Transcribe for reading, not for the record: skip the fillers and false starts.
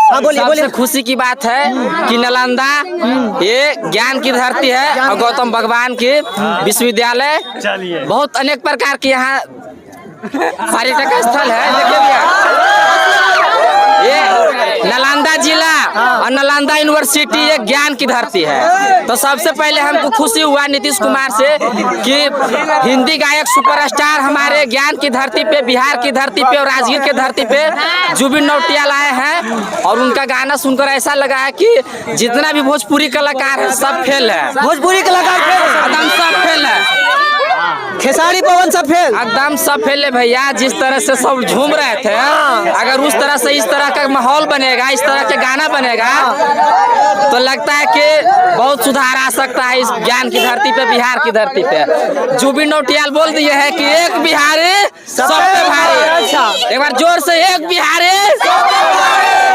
सबसे खुशी की बात है कि नालंदा ये ज्ञान की धरती है और गौतम भगवान की विश्वविद्यालय बहुत अनेक प्रकार के यहाँ पर्यटक स्थल है। देखिए भैया ये नालंदा जिला और नालंदा यूनिवर्सिटी ये ज्ञान की धरती है। तो सबसे पहले हमको खुशी हुआ नीतीश कुमार से कि हिंदी गायक सुपरस्टार हमारे ज्ञान की धरती पे, बिहार की धरती पे और राजगीर की धरती पे जुबिन नौटियाल आए हैं और उनका गाना सुनकर ऐसा लगा है कि जितना भी भोजपुरी कलाकार है सब फेल है। भोजपुरी कलाकार एकदम सब फेल है। खेसारी पवन सब फेल, एकदम सब फेल है भैया। जिस तरह से सब झूम रहे थे, अगर उस तरह से इस तरह का माहौल बनेगा, इस तरह के गाना बनेगा तो लगता है कि बहुत सुधार आ सकता है इस ज्ञान की धरती पे, बिहार की धरती पे। जुबिन नौटियाल बोल दिए है कि एक बिहारी सब पे भारी। एक बार जोर से, एक बिहारी।